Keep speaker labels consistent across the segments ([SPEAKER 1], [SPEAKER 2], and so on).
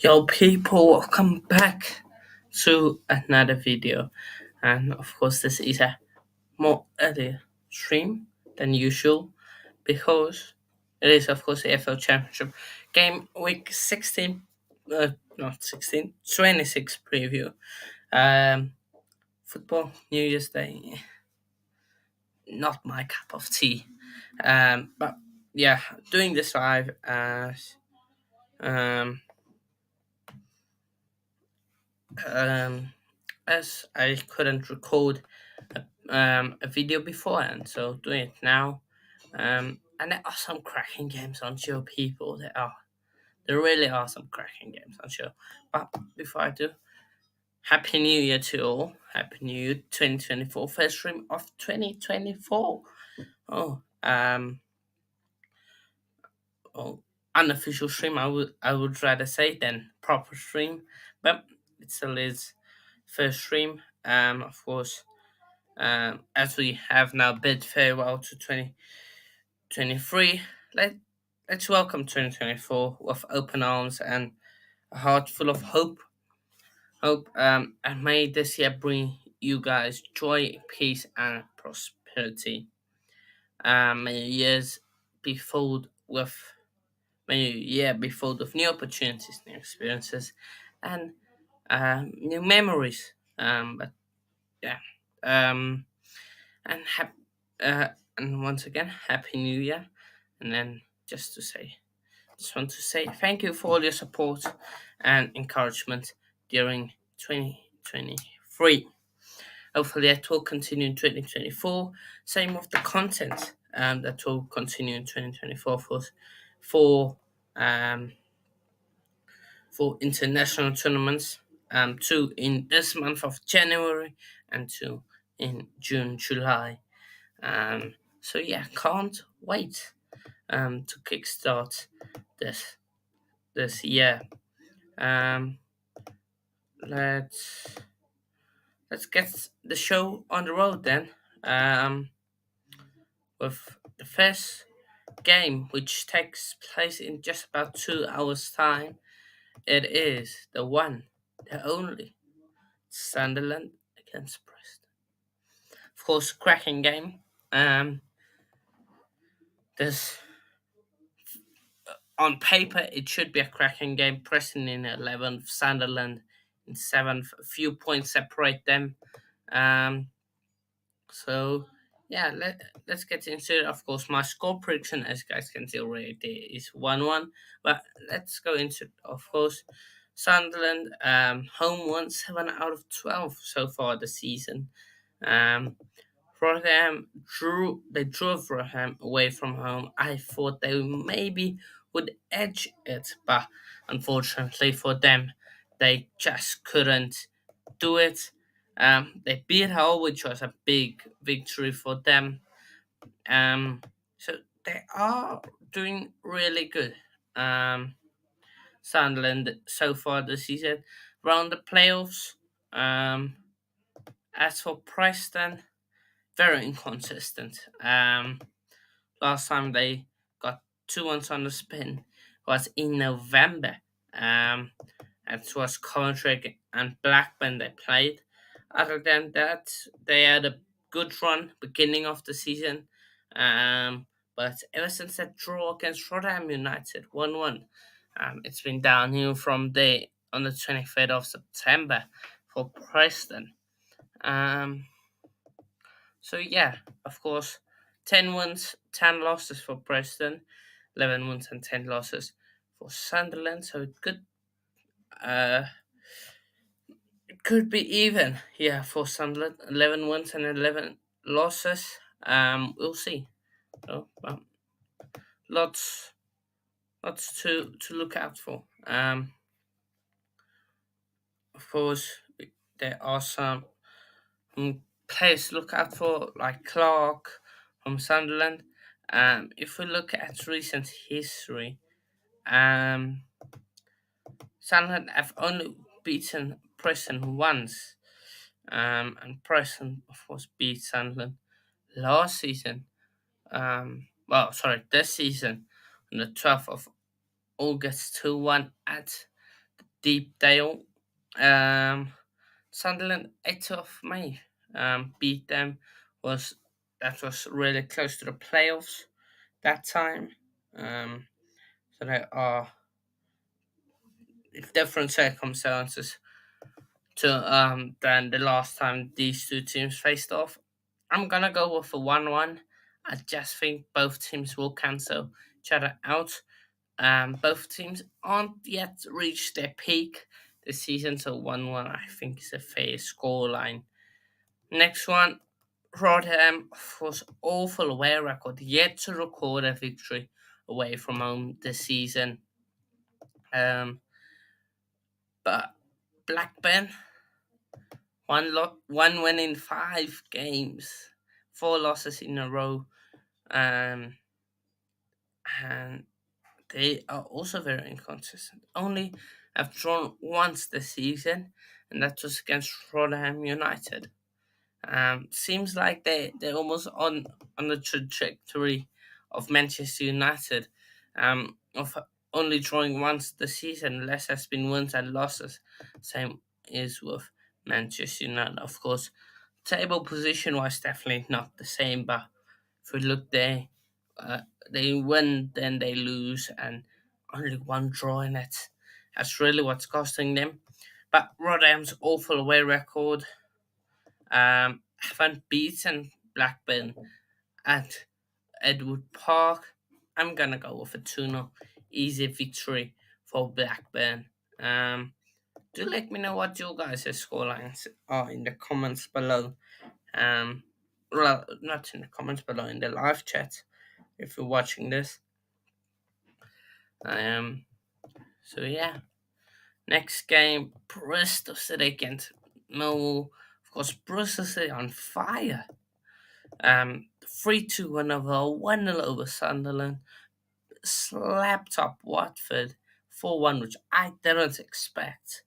[SPEAKER 1] Yo, people, welcome back to another video. And of course, this is a more earlier stream than usual because it is, of course, the FL Championship game week 16, not 16, 26 preview. Um, Football, New Year's Day, not my cup of tea. But yeah, doing this live um, um, as I couldn't record a video beforehand, so doing it now. And there are some cracking games on show, people. There really are some cracking games on show. But before I do, Happy New Year to all. Happy New Year 2024, first stream of 2024. Oh, oh, unofficial stream. I would rather say than proper stream, but it still is first stream. Of course, as we have now bid farewell to 2023, let's welcome 2024 with open arms and a heart full of hope. And may this year bring you guys joy, peace, and prosperity. May your years be filled with May your year be filled with new opportunities, new experiences, and new memories. But yeah, um, and and once again, Happy New Year. And then just want to say thank you for all your support and encouragement during 2023. Hopefully, that will continue in 2024. Same with the content that will continue in 2024 for um, for international tournaments. Two in this month of January and two in June, July. So yeah, can't wait to kickstart this this year. Um, let's let's get the show on the road then. With the first game, which takes place in just about 2 hours' time. It is the one, the only Sunderland against Preston. Of course, cracking game. Um, there's On paper it should be a cracking game. Preston in 11th, Sunderland in 7th. A few points separate them. Um, so yeah, let's get into it. Of course, my score prediction, as you guys can see already, is 1-1. But let's go into it. Of course, Sunderland home won 7 out of 12 so far this season. Um, Rotherham drove Rotherham away from home. I thought they maybe would edge it, but unfortunately for them, they just couldn't do it. They beat Hull, which was a big victory for them. So they are doing really good. Sunderland so far this season, around the playoffs. As for Preston, very inconsistent. Last time they got 2 months on the spin was in November. It was Coventry and Blackburn they played. Other than that, they had a good run beginning of the season. But ever since that draw against Rotherham United 1-1, it's been downhill from there on the 23rd of September for Preston. Um, so yeah, of course, 10 wins, 10 losses for Preston, 11 wins and 10 losses for Sunderland. So uh, it could be even, yeah, for Sunderland. 11 wins and 11 losses. We'll see. So, lots, lots to look out for. Of course, there are some players to look out for, like Clark from Sunderland. If we look at recent history, um, Sunderland have only beaten Preston once, and Preston, of course, beat Sunderland last season. This season on the 12th of August 2-1 at Deep Dale. Um, Sunderland 8th of May beat them. Was That was really close to the playoffs that time. Um, so there are different circumstances to than the last time these two teams faced off. I'm gonna go with a 1-1. I just think both teams will cancel each other out. Both teams aren't yet reached their peak this season, so 1-1 I think is a fair scoreline. Next one, Rotherham was awful away record, yet to record a victory away from home this season. But Blackburn, one win in 5 games, 4 losses in a row, um, and they are also very inconsistent. Only have drawn once this season, and that was against Rotherham United. Seems like they're almost on the trajectory of Manchester United, of only drawing once this season. Less has been wins and losses. Same is with Manchester United, of course. Table position was definitely not the same, but if we look there, uh, they win, then they lose, and only one draw in it. That's really what's costing them. But Rotherham's awful away record, haven't beaten Blackburn at Edward Park. I'm gonna go with a 2-0 easy victory for Blackburn. Do let me know what your guys' scorelines are in the comments below. Um, well, not in the comments below, in the live chat if you're watching this. Um, so yeah, next game, Bristol City against Millwall. Of course, Bristol City on fire. 3-2 win over 1-0 over Sunderland. Slapped up Watford 4-1, which I didn't expect.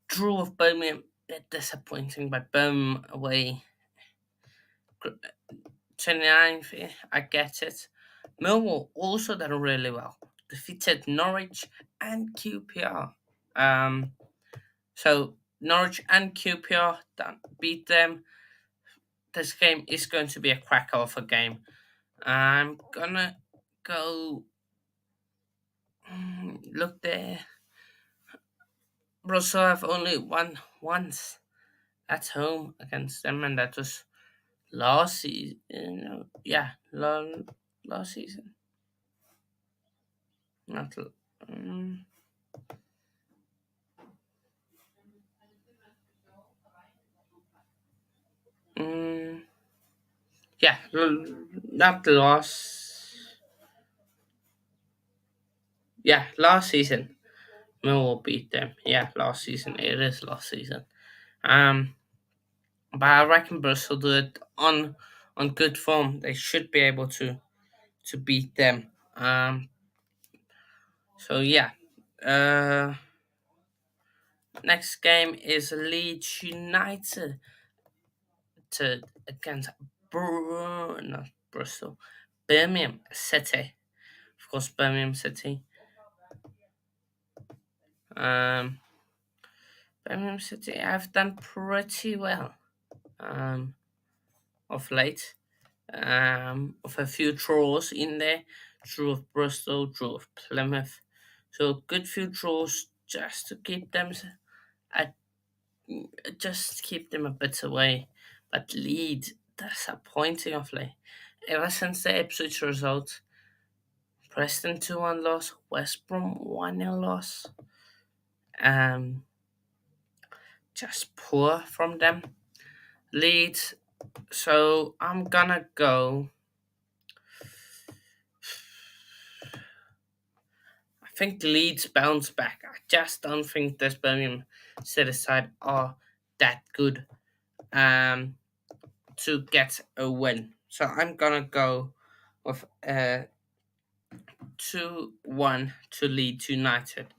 [SPEAKER 1] Drew of Birmingham, bit disappointing, but Birmingham away 29th, I get it. Millwall also done really well. Defeated Norwich and QPR. So Norwich and QPR beat them. This game is going to be a cracker of a game. I'm gonna go look there. Bristol have only won once at home against them, and that was last season. Yeah, last season. Not. Um, mm, yeah, not last. Yeah, last season. Millwall beat them. Yeah, last season. It is last season. Um, but I reckon Bristol do it on good form. They should be able to beat them. So yeah. Uh, Next game is Leeds United against not Bristol, Birmingham City. Of course, Birmingham City. Um, Birmingham City have done pretty well of late. With a few draws in there, draw of Bristol, draw of Plymouth. So good few draws just to keep them at just keep them a bit away. But Leeds disappointing of late. Ever since the Ipswich result, Preston 2-1 loss, West Brom 1-0 loss. Um, just poor from them. Leeds. So I'm gonna go. I think Leeds bounce back. I just don't think this Birmingham City side are that good to get a win. So I'm gonna go with 2-1 to Leeds United.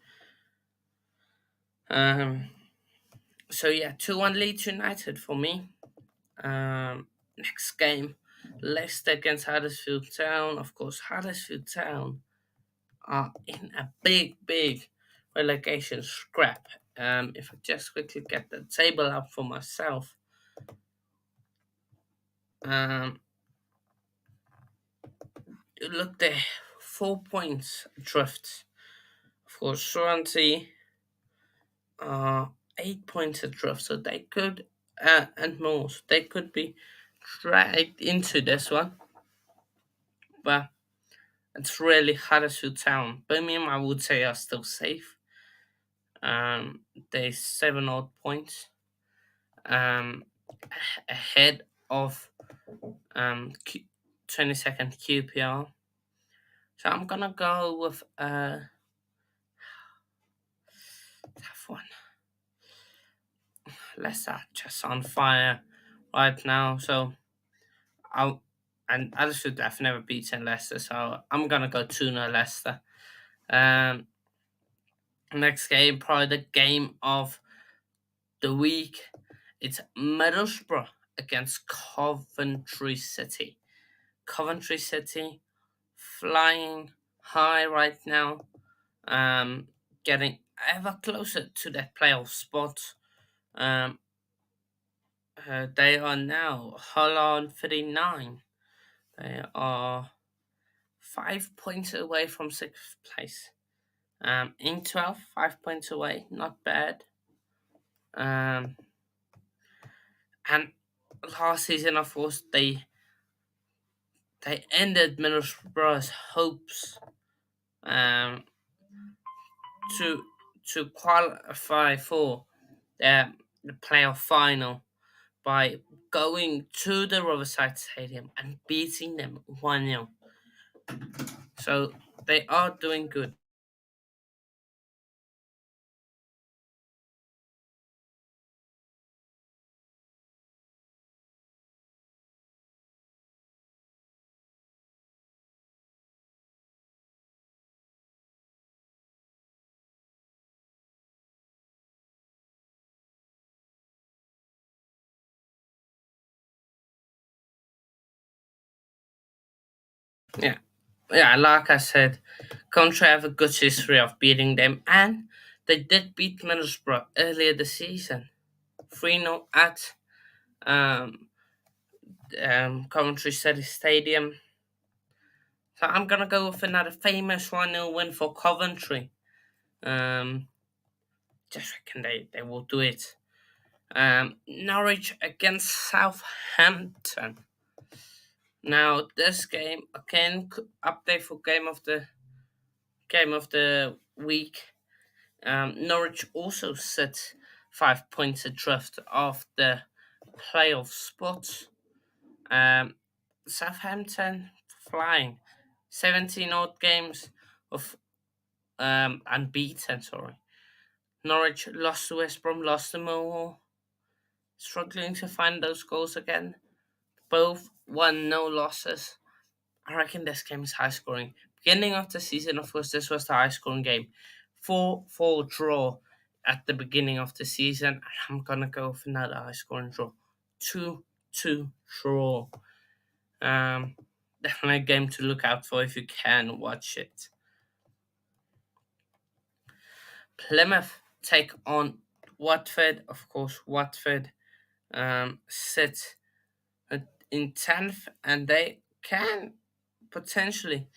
[SPEAKER 1] Um, so yeah, 2-1 Leeds United for me. Next game, Leicester against Huddersfield Town. Of course, Huddersfield Town are in a big relegation scrap. If I just quickly get the table up for myself. Um, look there, 4 points adrift. Of course, Swansea are 8 points adrift, so they could, and more, so they could be dragged into this one. But it's really Huddersfield Town. Birmingham, I would say, are still safe. They 7 odd points um, ahead of 22nd QPR. So I'm gonna go with a tough one. Leicester just on fire right now. So I'll and Huddersfield have never beaten Leicester, so I'm gonna go 2-0 Leicester. Um, next game, probably the game of the week. It's Middlesbrough against Coventry City. Coventry City flying high right now, um, getting ever closer to that playoff spot. Um, they are now Hull on 39. They are 5 points away from sixth place. In 12th, 5 points away, not bad. Um, and last season, of course, they ended Middlesbrough's hopes um, to to qualify for the playoff final by going to the Riverside Stadium and beating them 1-0. So they are doing good. Yeah, yeah. Like I said, Country have a good history of beating them, and they did beat Middlesbrough earlier this season, 3-0 at um, Coventry City Stadium. So I'm gonna go with another famous 1-0 win for Coventry. Um, just reckon they will do it. Norwich against Southampton. Now this game again update for game of the week. Norwich also sit 5 points adrift of the playoff spot. Um, Southampton flying 17 odd games of unbeaten. Sorry, Norwich lost to West Brom, lost to Millwall, struggling to find those goals again. Both won, no losses. I reckon this game is high scoring. Beginning of the season, of course, this was the high scoring game. 4-4 draw at the beginning of the season. I'm gonna go with another high scoring draw. 2-2 draw. Definitely a game to look out for if you can watch it. Plymouth take on Watford. Of course, Watford sit in 10th, and they can potentially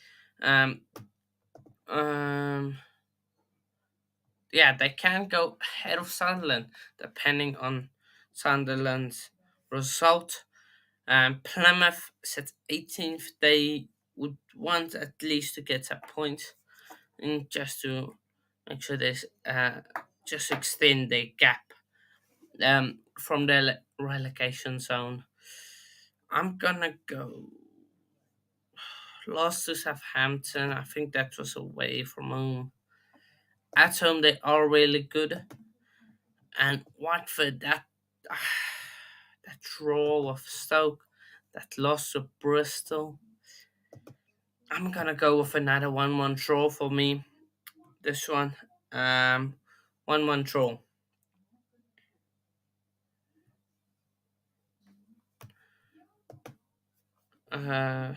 [SPEAKER 1] um, um, yeah, they can go ahead of Sunderland depending on Sunderland's result. Plymouth sits 18th. They would want at least to get a point, and just to make sure they just extend the gap from the relegation zone. I'm gonna go lost to Southampton. I think that was away from home. At home, they are really good. And Watford, that draw of Stoke, that loss to Bristol. I'm gonna go with another 1-1 draw for me. This one, 1-1 draw. Uh,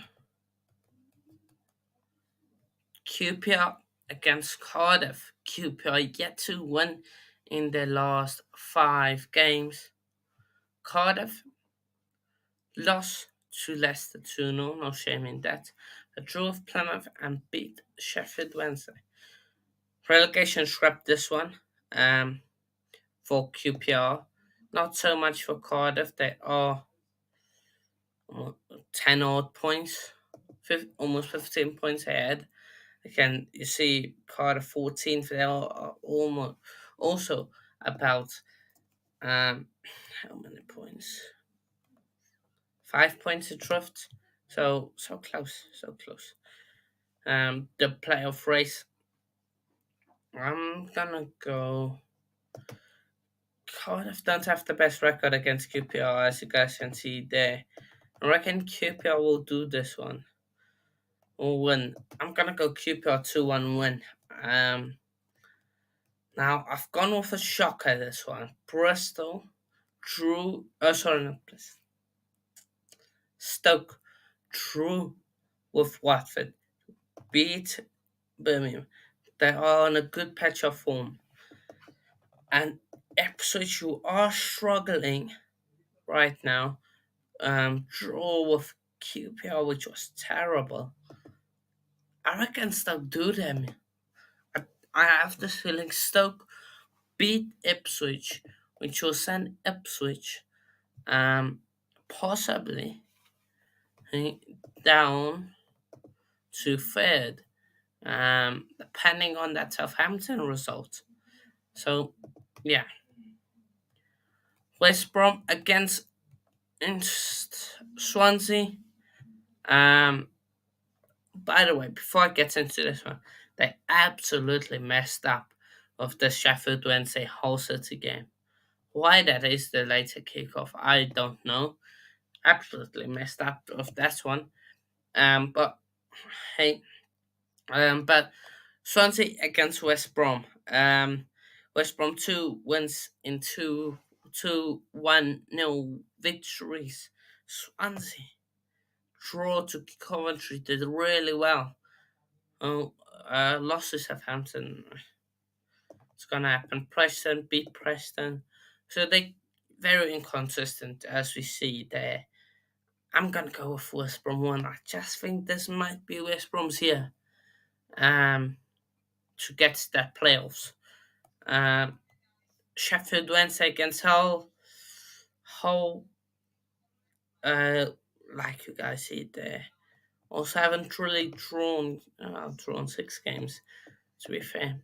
[SPEAKER 1] QPR against Cardiff. QPR yet to win in their last 5 games. Cardiff lost to Leicester 2-0, no shame in that. They drew with Plymouth and beat Sheffield Wednesday. Relegation scrapped this one for QPR. Not so much for Cardiff. They are 10 odd points, almost 15 points ahead. Again, you see Cardiff 14th. They are almost also about how many points? 5 points adrift. So close, so close. The playoff race. I'm gonna go. Cardiff don't have the best record against QPR, as you guys can see there. I reckon QPR will do this one. Or win. I'm gonna go QPR 2-1 win. Now I've gone with a shocker this one. Bristol drew. Oh, sorry, not Bristol. Stoke drew with Watford. Beat Birmingham. They are on a good patch of form. And Ipswich, who are struggling right now, draw with QPR, which was terrible. I reckon Stoke do them. I have this feeling Stoke beat Ipswich, which will send Ipswich possibly down to third, depending on that Southampton result. So, yeah. West Brom against Swansea. By the way, before I get into this one, they absolutely messed up of the Sheffield Wednesday Hull City game. Why that is the later kickoff, I don't know. Absolutely messed up of that one. But hey, but Swansea against West Brom. West Brom 2 wins in 1-0 victories. Swansea draw to Coventry did really well. Oh, lost to Southampton. It's gonna happen. Preston beat Preston, so they very inconsistent as we see there. I'm gonna go with West Brom 1. I just think this might be West Brom's year. To get to that playoffs. Um, Sheffield Wednesday against Hull. Hull, uh, like you guys see there, also haven't really drawn 6 games, to be fair.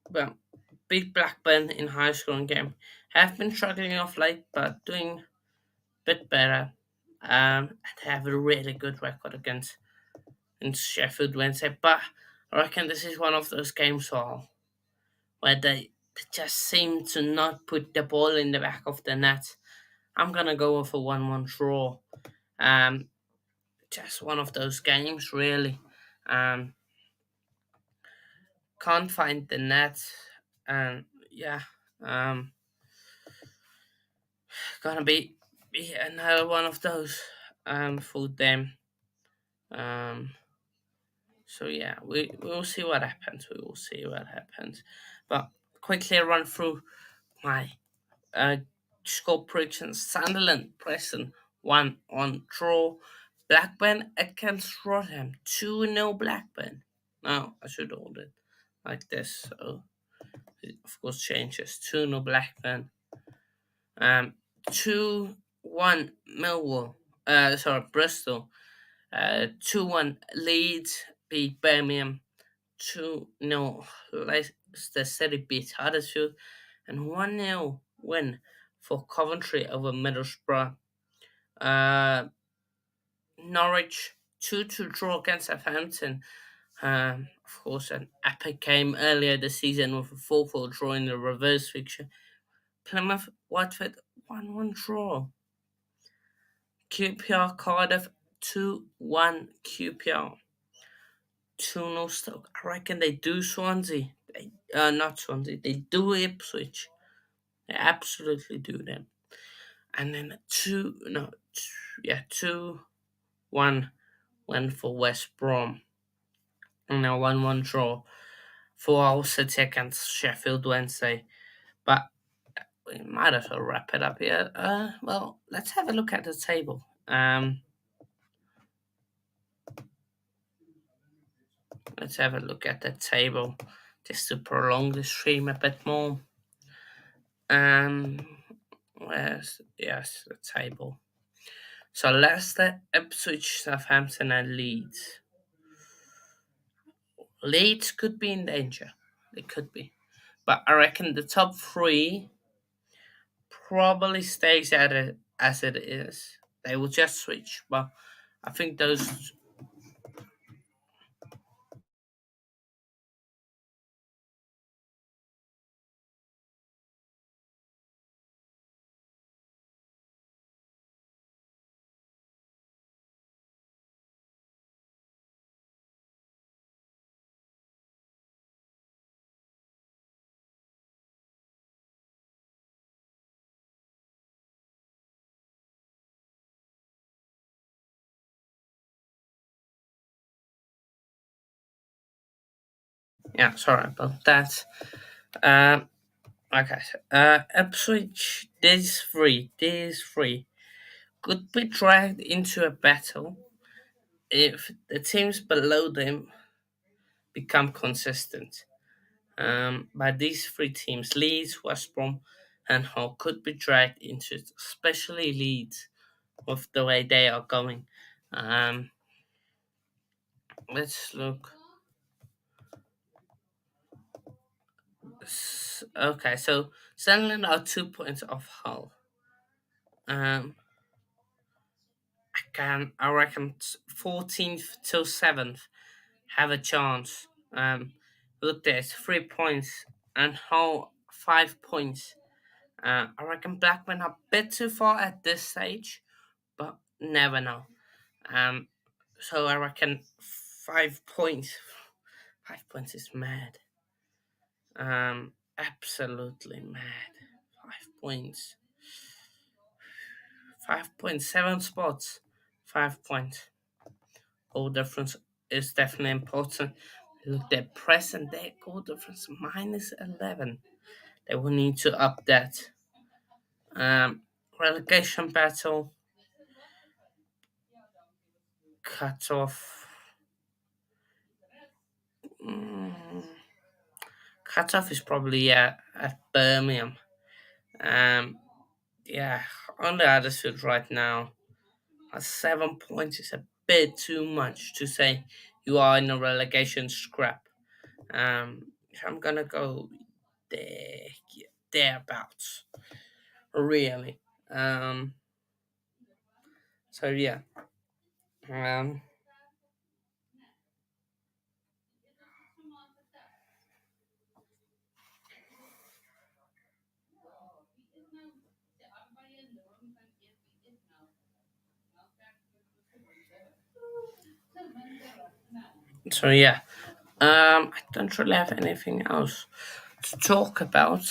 [SPEAKER 1] But beat Blackburn in high scoring game. Have been struggling off late, but doing a bit better. And have a really good record against in Sheffield Wednesday. But I reckon this is one of those games where they just seem to not put the ball in the back of the net. I'm gonna go with a 1-1 draw. Just one of those games, really. Can't find the net, and yeah, gonna be another one of those for them. Um, so yeah, we will see what happens. We will see what happens. But quickly run through my score predictions. Sunderland, Preston 1-1 draw. Blackburn against Rotherham 2-0 Blackburn. No, I should hold it like this. So it of course changes. 2-0 Blackburn. 2-1 Millwall. Sorry, Bristol. 2-1 Leeds beat Birmingham. 2-0 Leicester City beat Huddersfield. And 1-0 win for Coventry over Middlesbrough. Norwich 2-2 draw against Southampton. Of course, an epic game earlier this season with a 4-4 draw in the reverse fixture. Plymouth Watford 1-1 draw. QPR Cardiff 2-1 QPR. 2-0 Stoke. I reckon they do Swansea. Not Swansea. They do Ipswich. They absolutely do them. And then 2-1 win for West Brom. And a 1-1 draw for City against Sheffield Wednesday. But we might as well wrap it up here. Well, let's have a look at the table. Let's have a look at the table just to prolong the stream a bit more. Where's yes the table? So Leicester, Ipswich, Southampton, and Leeds. Leeds could be in danger. They could be, but I reckon the top three probably stays at it as it is. They will just switch, but I think those. Yeah, sorry about that. Um, okay. Ipswich, these three could be dragged into a battle if the teams below them become consistent. But these three teams, Leeds, West Brom, and Hull, could be dragged into it, especially Leeds, with the way they are going. Um, let's look. Okay, so Sunderland are 2 points off Hull. Um, I reckon 14th till 7th have a chance. Look, there's 3 points and Hull 5 points. I reckon Blackburn are a bit too far at this stage, but never know. Um, so I reckon 5 points. 5 points is mad. Absolutely mad. 5 points. 5.7 spots. 5 points. Goal difference is definitely important. Look, their present day goal difference -11. They will need to up that. Um, Relegation battle cut off. Mm, cut off is probably at Birmingham. Um, yeah, on the Huddersfield right now, 7 points is a bit too much to say you are in a relegation scrap. So I'm gonna go there, thereabouts, really. Um, so yeah. Um, so yeah. I don't really have anything else to talk about.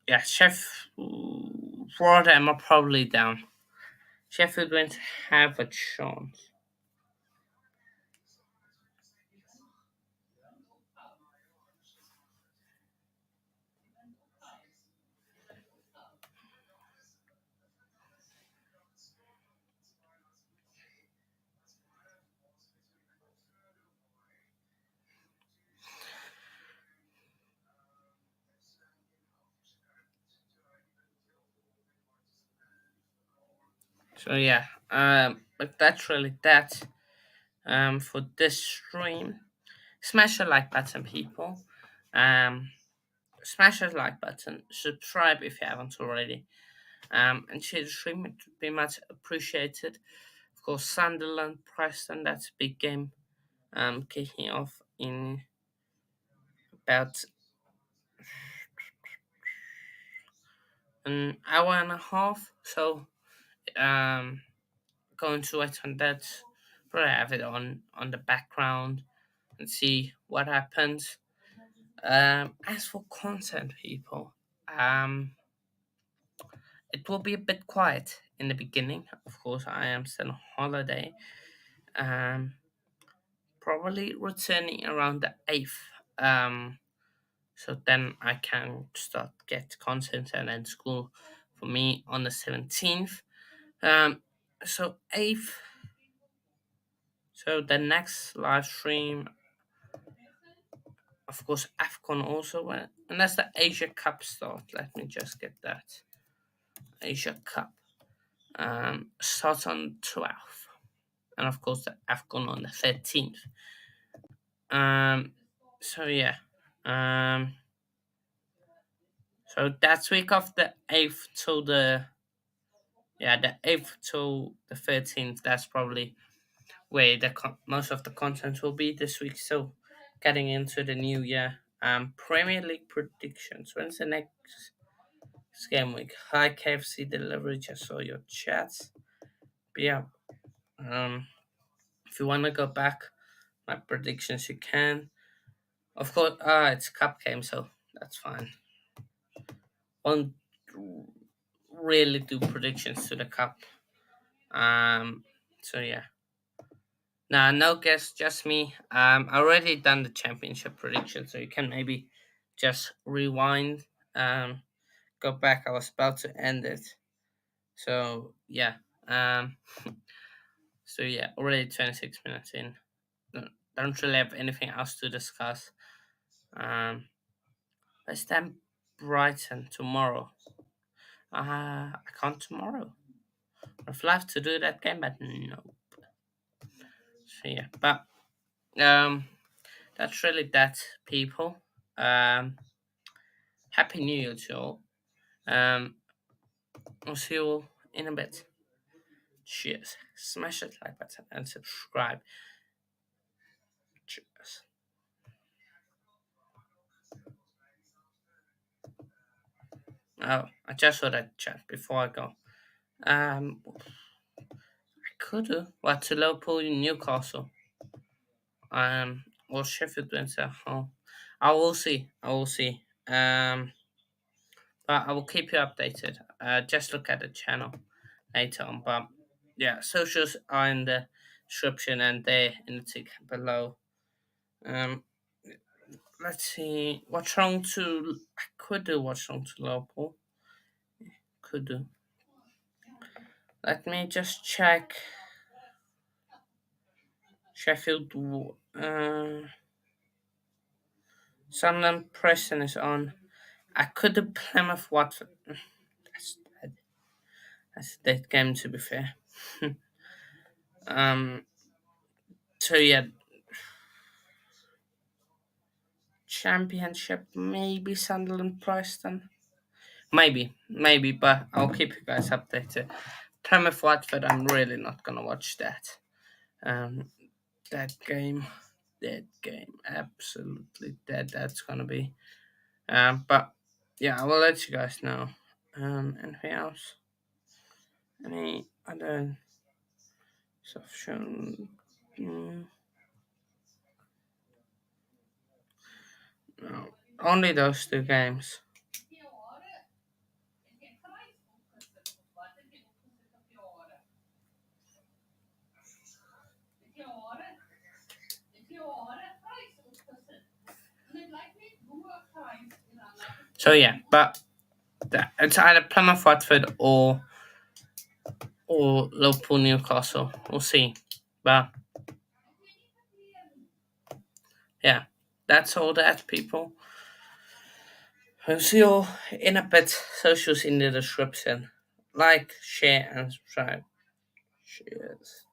[SPEAKER 1] Yeah, Rotherham are probably down. Sheffield won't have a chance. So yeah, but that's really that for this stream. Smash the like button, people. Um, smash the like button. Subscribe if you haven't already. And share the stream. It would be much appreciated. Of course, Sunderland, Preston. That's a big game. Kicking off in about an hour and a half. So going to wait on that. Probably have it on the background and see what happens. As for content, people, um, it will be a bit quiet in the beginning. Of course, I am still on holiday. Um, probably returning around the 8th. So then I can start get content and then school for me on the 17th. So 8th. So the next live stream, of course, AFCON also, and that's the Asia Cup start. Let me just get that. Asia Cup starts on 12th, and of course the AFCON on the 13th. So yeah, so that's week of the 8th to the 8th to the 13th. That's probably where most of the content will be this week. So getting into the new year, Premier League predictions. When's the next game week? Hi KFC delivery. Just saw your chats. But yeah, if you want to go back my predictions, you can. Of course, it's cup game, so that's fine. Won't really do predictions to the cup. So yeah. Nah, no guess, just me. I already done the championship prediction, so you can maybe just rewind. Go back. I was about to end it. So yeah. So yeah, already 26 minutes in. Don't really have anything else to discuss. Let's then Brighton tomorrow. I can't tomorrow. I'd love to do that game, but no. So yeah, but that's really that, people. Happy New Year to all. I'll see you all in a bit. Cheers. Smash that like button and subscribe. Cheers. Oh, I just saw that chat before I go. I could do what to Liverpool in Newcastle. Or Sheffield Wednesday at home. I will see. I will see. But I will keep you updated. Just look at the channel later on. But yeah, socials are in the description and there in the tick below. Um, let's see. What's wrong to? I could do what's wrong to Liverpool. Could do. Let me just check. Sheffield. Sunderland Preston is on. I could do Plymouth Watford. That's dead. That's a dead game, to be fair. um. So yeah, Championship, maybe Sunderland Preston. Maybe, but I'll keep you guys updated. Plymouth Watford, I'm really not gonna watch that. Um, that game, absolutely dead. That's gonna be. But yeah, I will let you guys know. Anything else? Any other stuff shown? No, only those two games. So yeah, but it's either Plymouth Watford or Liverpool Newcastle. We'll see. But yeah, that's all that, people. I'll see you all in a bit. Socials in the description. Like, share, and subscribe. Cheers.